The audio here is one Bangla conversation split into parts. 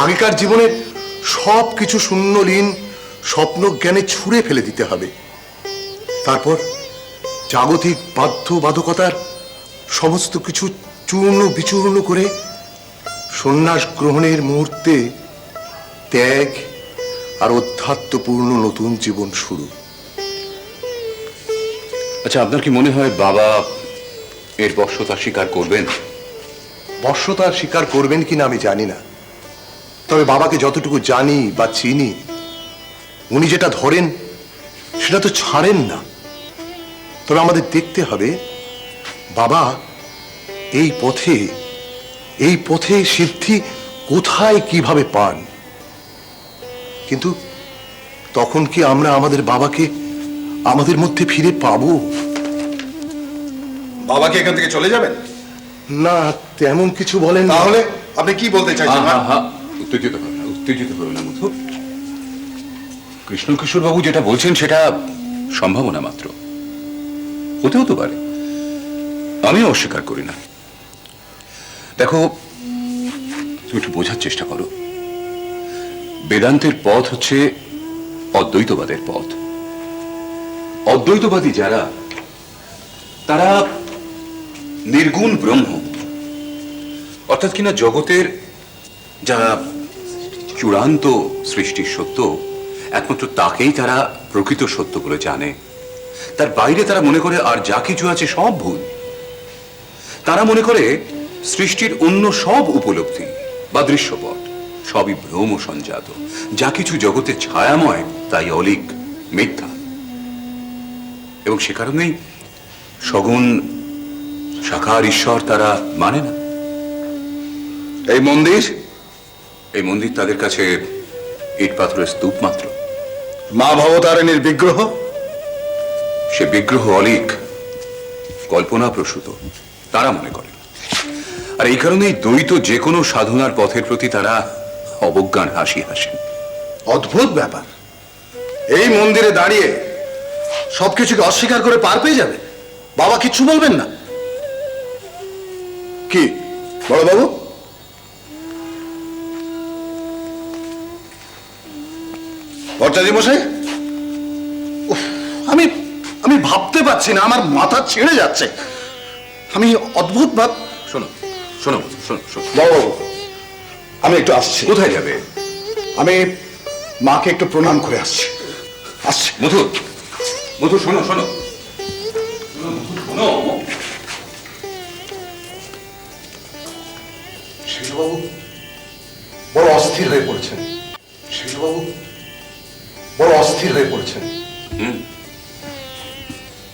আগেকার জীবনের সব কিছু শূন্যলীন স্বপ্ন জ্ঞানে ছুঁড়ে ফেলে দিতে হবে। তারপর জাগতিক বাধ্যবাধকতার সমস্ত কিছু চূর্ণ বিচূর্ণ করে সন্ন্যাস গ্রহণের মুহূর্তে ত্যাগ আর অধ্যাত্মপূর্ণ নতুন জীবন শুরু। আচ্ছা, আপনার কি মনে হয় বাবা এর বর্ষতা স্বীকার করবেন? বর্ষতার স্বীকার করবেন কিনা আমি জানি না, তবে বাবাকে যতটুকু জানি বা চিনি, উনি যেটা ধরেন সেটা তো ছাড়েন না। তবে আমাদের দেখতে হবে বাবা এই পথে সিদ্ধি কোথায় কিভাবে পান। কিন্তু তখন কি আমরা আমাদের বাবাকে আমাদের মধ্যে ফিরে পাবো? বাবা কি এখান থেকে চলে যাবেন? না, তেমন কিছু বলেন। তাহলে আপনি কি বলতে চাইছেন? উত্তেজিত হবে না মধু। কৃষ্ণকিশোর বাবু যেটা বলছেন সেটা সম্ভাবনা মাত্র, হতেও তো পারে, আমি অস্বীকার করি না। দেখো, তুমি একটু বোঝার চেষ্টা করো, বেদান্তের পথ হচ্ছে অদ্বৈতবাদের পথ। অদ্বৈতবাদী যারা, তারা নির্গুণ ব্রহ্ম, অর্থাৎ কিনা জগতের যা চূড়ান্ত সৃষ্টির সত্য, একমাত্র তাকেই তারা প্রকৃত সত্য বলে জানে। তার বাইরে তারা মনে করে আর যা কিছু আছে সব ভুল। তারা মনে করে সৃষ্টির অন্য সব উপলব্ধি বা দৃশ্যপট সবই ভ্রম সঞ্জাত। যা কিছু জগতে ছায়াময় তাই অলীক, মিথ্যা। এবং সে কারণেই সগুণ সাকার ঈশ্বর তারা মানে না। এই মন্দির তাদের কাছে ইট পাথরের স্তূপ মাত্র। মা ভবতারিণীর বিগ্রহ, সে বিগ্রহ অলীক, কল্পনা প্রসূত তারা মনে করে। আর এই কারণেই দ্বৈত যে কোনো সাধনার পথের প্রতি তারা অবজ্ঞার হাসি হাসেন। অদ্ভুত ব্যাপার, এই মন্দিরে দাঁড়িয়ে সবকিছুকে অস্বীকার করে পার পেয়ে যাবে? বাবা কিচ্ছু বলবেন না? কি বড় বাবু? ভট্টাচার্য মশাই, আমি আমি ভাবতে পারছি না, আমার মাথা ছেড়ে যাচ্ছে। আমি অদ্ভুত ভাব। শোনো শোনো শোনো শোনো বড় বাবু, আমি একটু আসছি। কোথায় যাবে? আমি মাকে একটু প্রণাম করে আসছি। মধু, মধু শোনো শোনো শোনো। শিলবাবু বড় অস্থির হয়ে পড়েছেন। শিলবাবু বড় অস্থির হয়ে পড়েছেন।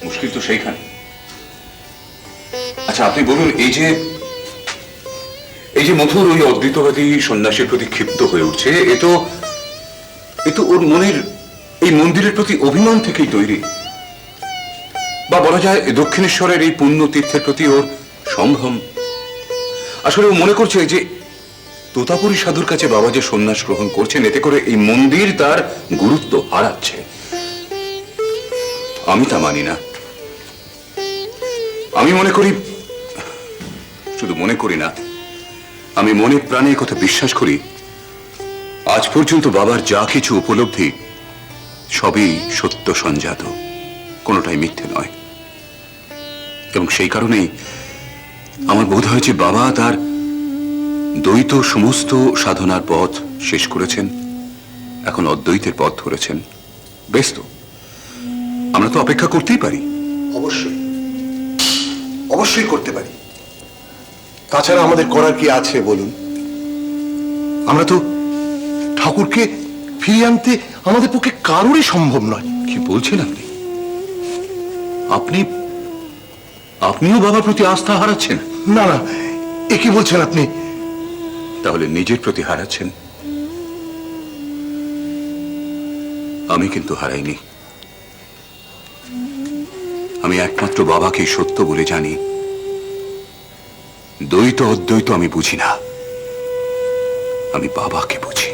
মুশকিল তো সেইখানে। আচ্ছা, আপনি বলুন, এই যে মধুর ওই অদ্বৈতবাদী সন্ন্যাসীর প্রতি ক্ষিপ্ত হয়ে উঠছে, এ তো ওর মনের এই মন্দিরের প্রতি অভিমান থেকেই তৈরি। বা বলা যায় দক্ষিণেশ্বরের এই পুণ্য তীর্থের প্রতি ওর সম্ভ্রম। আসলে ও মনে করছে যে তোতাপুরী সাধুর কাছে বাবা যে সন্ন্যাস গ্রহণ করছেন, এতে করে এই মন্দির তার গুরুত্ব হারাচ্ছে। আমি তা মানি না। আমি মনে করি, শুধু মনে করি না, আমি মনে প্রাণে কথা বিশ্বাস করি, আজ পর্যন্ত বাবার যা কিছু উপলব্ধি সবই সত্য সঞ্জাত, কোনোটাই মিথ্যে নয়। এবং সেই কারণেই আমার বোধ হয়েছে বাবা তার দ্বৈত সমস্ত সাধনার পথ শেষ করেছেন, এখন অদ্বৈতের পথ ধরেছেন। বেশ, তো আমরা তো অপেক্ষা করতেই পারি। অবশ্যই অবশ্যই করতে পারি। তাছাড়া আমাদের করার কি আছে বলুন? আমরা তো ঠাকুরকে ফিরিয়ে আনতে আমাদের পক্ষে কারোরই সম্ভব নয়। কি বলছেন আপনি? আপনিও বাবার প্রতি আস্থা হারাচ্ছেন? না না, এ কি বলছেন আপনি? তাহলে নিজের প্রতি হারাচ্ছেন। আমি কিন্তু হারাইনি। আমি একমাত্র বাবাকেই সত্য বলে জানি। দ্বৈত অদ্বৈত আমি বুঝি না, আমি বাবাকে বুঝি।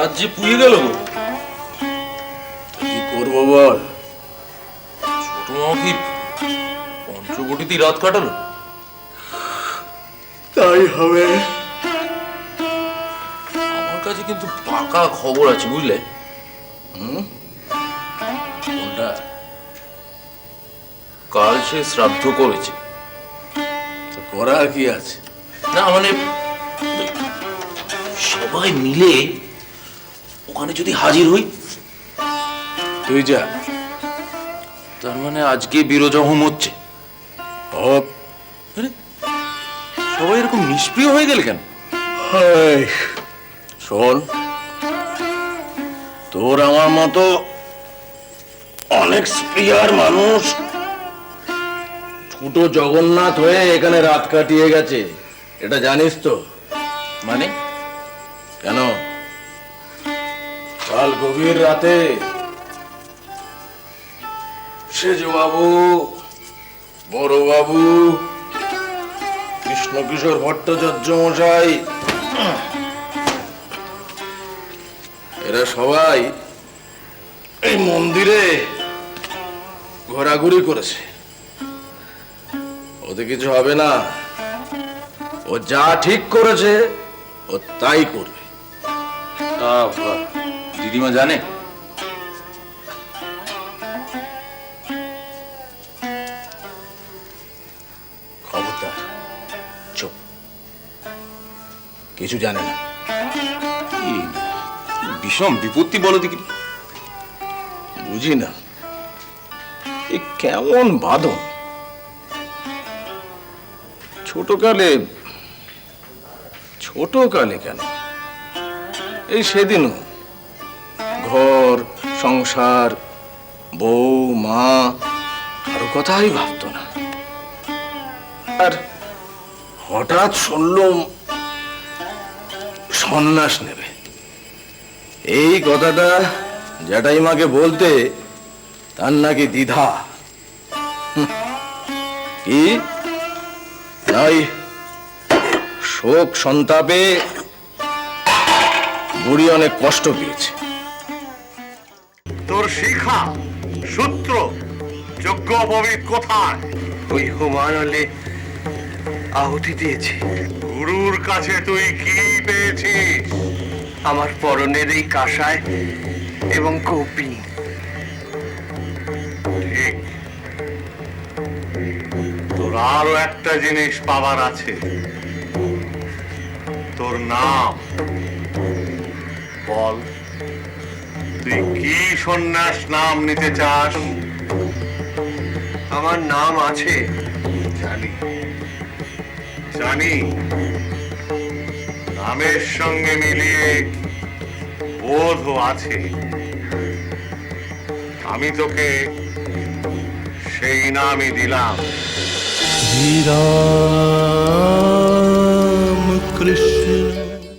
রাত যে পুড়িয়ে গেল গো। কি করবো বল, ছোট মামা কি পঞ্চবটিতেই রাত কাটালো? তাই হবে। আমার কাছে কিন্তু পাকা খবর আছে বুঝলে। কোনটা? কাল সে শ্রাদ্ধ করেছে। করার কি আছে? না মানে সবাই মিলে ওখানে যদি হাজির হই। তুই যা। তার মানে আজকে বিরোজহম হচ্ছে। হোক। আরে, সবাই এরকম নিষ্ক্রিয় হয়ে গেল কেন? শোন, তোর আমার মতো অনেক স্প্রিয়ার মানুষ ছোট জগন্নাথ হয়ে এখানে রাত কাটিয়ে গেছে, এটা জানিস তো? মানে কেন? কাল গভীর রাতে সেজবাবু, বড়বাবু, কৃষ্ণকিশোর ভট্টাচার্য মশাই, এরা সবাই এই মন্দিরে ঘোরাঘুরি করেছে। ওতে কিছু হবে না, ও যা ঠিক করেছে ও তাই করবে। দিদিমা জানে? খবরদার চুপ, কিছু জানে না। কি বিষম বিপত্তি বলো দেখি। বুঝি না, এ কেমন বাদন। ছোটকালে কেন, এই সেদিনও ঘর সংসার, বউ মা, কারো কথাই ভাবতো না। আর হঠাৎ শুনলুম সন্ন্যাস নেবে। এই কথাটা জ্যাঠাইমাকে বলতে তার নাকি দ্বিধা। কি নাই, শোক সন্তাপে বুড়ি অনেক কষ্ট পেয়েছে। তোর শিখা সূত্র যোগ্য পবিত কোথায়? ওই হুমায়ুনে আহুতি দিয়েছি। গুরুর কাছে তুই কি পেয়েছিস? আমার পরনের এই কাঁসায় এবং কৌপি। ঠিক, তোর আরো একটা জিনিস পাবার আছে। তোর নাম বল, তুই কি সন্ন্যাস নাম নিতে চাস? আমার নাম আছে। জানি জানি, নামের সঙ্গে মিলিয়ে বোধও আছে। আমি তোকে সেই নামই দিলাম। ধীরা